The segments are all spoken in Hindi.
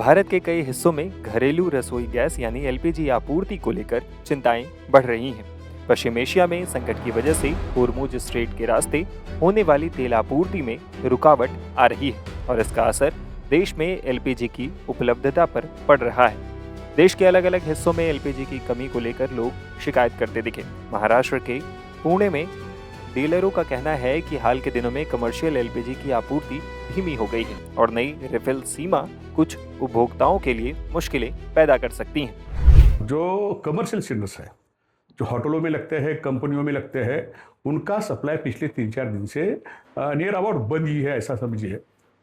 भारत के कई हिस्सों में घरेलू रसोई गैस यानी एलपीजी आपूर्ति को लेकर चिंताएं बढ़ रही हैं। पश्चिम एशिया में संकट की वजह से होर्मुज स्ट्रेट के रास्ते होने वाली तेल आपूर्ति में रुकावट आ रही है और इसका असर देश में एलपीजी की उपलब्धता पर पड़ रहा है। देश के अलग अलग हिस्सों में एलपीजी की कमी को लेकर लोग शिकायत करते दिखे। महाराष्ट्र के पुणे में डीलरों का कहना है कि हाल के दिनों में कमर्शियल एलपीजी की आपूर्ति धीमी हो गई है और नई रिफिल सीमा कुछ उपभोक्ताओं के लिए मुश्किलें पैदा कर सकती हैं। जो कमर्शियल सिलेंडर्स है, जो होटलों में लगते हैं, कंपनियों में लगते हैं, उनका सप्लाई पिछले 3-4 दिन से नियर अबाउट बंद ही है, ऐसा समझिए।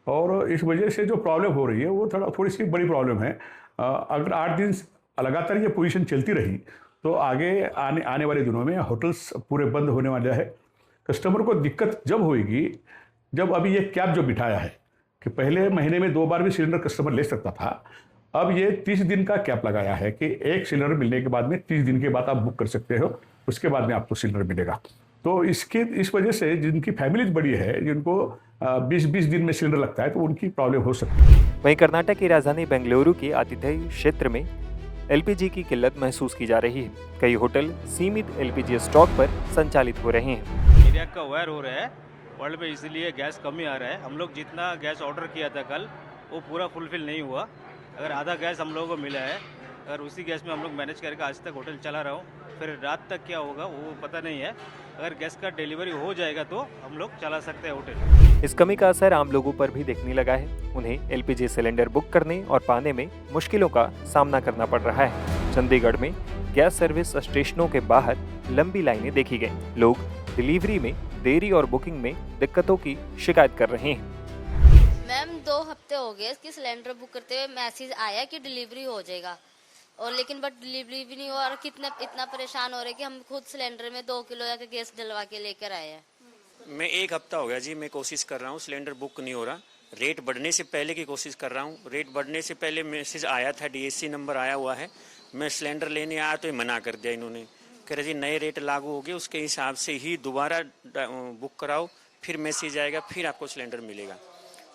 और इस वजह से जो प्रॉब्लम हो रही है वो थोड़ी सी बड़ी प्रॉब्लम है। अगर 8 दिन लगातार ये पोजीशन चलती रही तो आगे आने वाले दिनों में होटल्स पूरे बंद होने वाले हैं। कस्टमर को दिक्कत जब होएगी जब अभी ये कैप जो बिठाया है कि पहले महीने में 2 बार भी सिलेंडर कस्टमर ले सकता था, अब ये 30 दिन का कैप लगाया है कि एक सिलेंडर मिलने के बाद में 30 दिन के बाद आप बुक कर सकते हो, उसके बाद में आपको सिलेंडर मिलेगा। तो इस वजह से जिनकी फैमिलीज बड़ी है, जिनको 20-20 दिन में सिलेंडर लगता है, तो उनकी प्रॉब्लम हो सकती है। वहीं कर्नाटक की राजधानी बेंगलुरु के आतिथ्य क्षेत्र में एलपीजी की किल्लत महसूस की जा रही है। कई होटल सीमित एलपीजी स्टॉक पर संचालित हो रहे हैं। एरिया का अवेयर हो रहा है वर्ल्ड में, इसलिए गैस कमी आ रहा है। हम लोग जितना गैस ऑर्डर किया था कल, वो पूरा फुलफिल नहीं हुआ। अगर आधा गैस हम लोगों को मिला है, अगर उसी गैस में हम लोग मैनेज करके आज तक होटल चला रहा हूँ, फिर रात तक क्या होगा वो पता नहीं है। अगर गैस का डिलीवरी हो जाएगा तो हम लोग चला सकते हैं होटल। इस कमी का असर आम लोगों पर भी देखने लगा है। उन्हें एलपीजी सिलेंडर बुक करने और पाने में मुश्किलों का सामना करना पड़ रहा है। चंडीगढ़ में गैस सर्विस स्टेशनों के बाहर लंबी लाइनें देखी गई। लोग डिलीवरी में देरी और बुकिंग में दिक्कतों की शिकायत कर रहे हैं। मैम 2 हफ्ते हो गए इसकी सिलेंडर बुक करते हुए, मैसेज आया कि डिलीवरी हो जाएगा और लेकिन बट डिलीवरी भी नहीं हुआ और इतना परेशान हो रहे कि हम खुद सिलेंडर में 2 किलो का गैस डलवा के लेकर आए हैं। मैं 1 हफ्ता हो गया जी, मैं कोशिश कर रहा हूँ, सिलेंडर बुक नहीं हो रहा। रेट बढ़ने से पहले की कोशिश कर रहा हूँ। रेट बढ़ने से पहले मैसेज आया था, डीएससी नंबर आया हुआ है। मैं सिलेंडर लेने आया तो ये मना कर दिया इन्होंने, कह रहे जी नए रेट लागू हो गए, उसके हिसाब से ही दोबारा बुक कराओ, फिर मैसेज आएगा, फिर आपको सिलेंडर मिलेगा।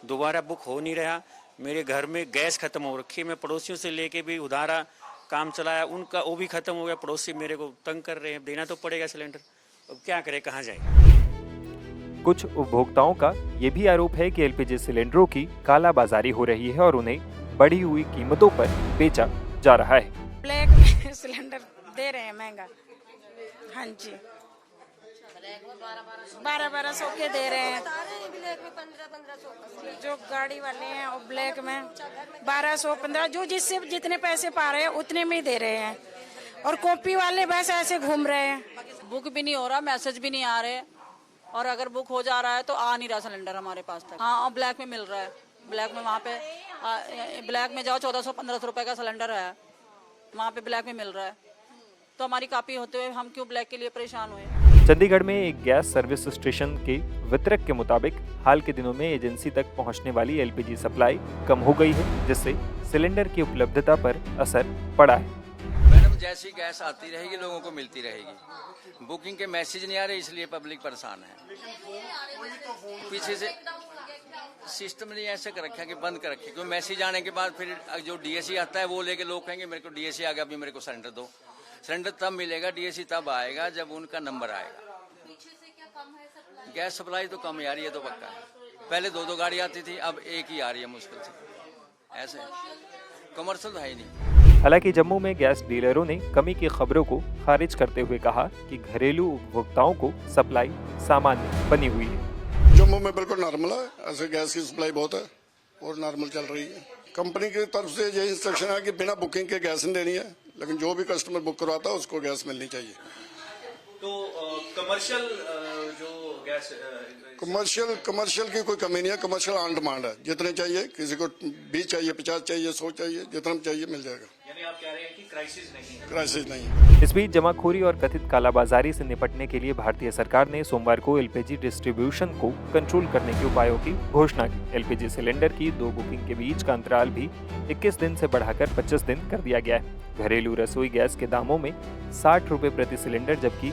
दोबारा बुक हो नहीं रहा। मेरे घर में गैस खत्म हो रखी है। मैं पड़ोसियों से लेके भी उधारा काम चलाया, उनका वो भी खत्म हो गया। पड़ोसी मेरे को तंग कर रहे हैं, देना तो पड़ेगा सिलेंडर। अब क्या करें, कहाँ जाए। कुछ उपभोक्ताओं का ये भी आरोप है कि एलपीजी सिलेंडरों की कालाबाजारी हो रही है और उन्हें बढ़ी हुई कीमतों पर बेचा जा रहा है। ब्लैक में सिलेंडर दे रहे हैं महंगा। हाँ जी, 1200 के दे रहे हैं। जो गाड़ी वाले हैं वो ब्लैक में 1200-1500, जो जिससे जितने पैसे पा रहे हैं उतने में ही दे रहे हैं। और कॉपी वाले बस ऐसे घूम रहे हैं। बुक भी नहीं हो रहा, मैसेज भी नहीं आ रहे, और अगर बुक हो जा रहा है तो आ नहीं रहा सिलेंडर हमारे पास तक। हाँ, और ब्लैक में मिल रहा है। ब्लैक में वहाँ पे ब्लैक में जाओ 1400-1500 रुपए का सिलेंडर है, वहाँ पे ब्लैक में मिल रहा है। तो हमारी कॉपी होते हुए हम क्यों ब्लैक के लिए परेशान हुए। चंडीगढ़ में एक गैस सर्विस स्टेशन के वितरक के मुताबिक हाल के दिनों में एजेंसी तक पहुंचने वाली एलपीजी सप्लाई कम हो गई है, जिससे सिलेंडर की उपलब्धता पर असर पड़ा है। मैडम, जैसी गैस आती रहेगी लोगों को मिलती रहेगी। बुकिंग के मैसेज नहीं आ रहे, इसलिए पब्लिक परेशान है। पीछे से सिस्टम नहीं ऐसे कर रखा कि बंद कर रखे, क्योंकि मैसेज आने के बाद फिर जो डीएससी आता है वो लेके लोग कहेंगे मेरे को डीएससी आ गया, अभी मेरे को सिलेंडर दो। सिलेंडर तब मिलेगा, डीएससी तब आएगा जब उनका नंबर आएगा। गैस सप्लाई तो कम आ रही है, तो पक्का है। पहले 2-2 गाड़ी आती थी, अब एक ही आ रही है मुश्किल से। ऐसे कमर्शियल है ही नहीं। हालांकि जम्मू में गैस डीलरों ने कमी की खबरों को खारिज करते हुए कहा कि घरेलू उपभोक्ताओं को सप्लाई सामान्य बनी हुई है। जम्मू में बिल्कुल नॉर्मल है, ऐसे गैस की सप्लाई बहुत है और नॉर्मल चल रही है। कंपनी की तरफ से ये इंस्ट्रक्शन है कि बिना बुकिंग के गैस नहीं देनी है, लेकिन जो भी कस्टमर बुक करवाता है उसको गैस मिलनी चाहिए। तो कमर्शियल जो गैस कमर्शियल की कोई कमी नहीं है। कमर्शियल ऑन डिमांड है, जितने चाहिए, किसी को 20 चाहिए, 50 चाहिए, 100 चाहिए, जितना चाहिए मिल जाएगा। यानी आप कह रहे हैं कि क्राइसिस नहीं है। क्राइसिस नहीं है। इस बीच जमाखोरी और कथित कालाबाजारी से निपटने के लिए भारतीय सरकार ने सोमवार को एलपीजी डिस्ट्रीब्यूशन को कंट्रोल करने के उपायों की घोषणा की। एलपीजी सिलेंडर की 2 बुकिंग के बीच का अंतराल भी 21 दिन से बढ़ाकर 25 दिन कर दिया गया है। घरेलू रसोई गैस के दामों में 60 रुपए प्रति सिलेंडर, जबकि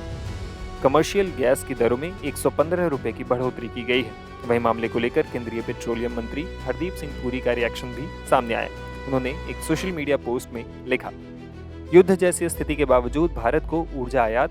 कमर्शियल गैस की दरों में 115 रुपए की बढ़ोतरी की गई है। वहीं मामले को लेकर केंद्रीय पेट्रोलियम मंत्री हरदीप सिंह पुरी का रिएक्शन भी सामने आया। उन्होंने एक सोशल मीडिया पोस्ट में लिखा, युद्ध जैसी स्थिति के बावजूद भारत को ऊर्जा आयात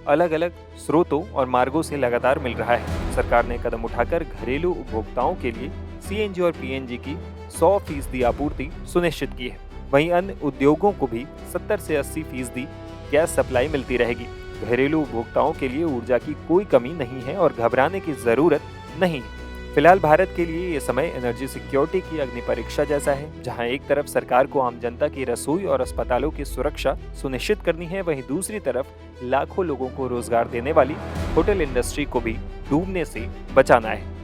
अलग अलग स्रोतों और मार्गों से लगातार मिल रहा है। सरकार ने कदम उठाकर घरेलू उपभोक्ताओं के लिए सीएनजी और पीएनजी की 100% आपूर्ति सुनिश्चित की है। वहीं अन्य उद्योगों को भी 70 से 80% गैस सप्लाई मिलती रहेगी। घरेलू उपभोक्ताओं के लिए ऊर्जा की कोई कमी नहीं है और घबराने की जरूरत नहीं है। फिलहाल भारत के लिए ये समय एनर्जी सिक्योरिटी की अग्नि परीक्षा जैसा है, जहां एक तरफ सरकार को आम जनता की रसोई और अस्पतालों की सुरक्षा सुनिश्चित करनी है, वहीं दूसरी तरफ लाखों लोगों को रोजगार देने वाली होटल इंडस्ट्री को भी डूबने से बचाना है।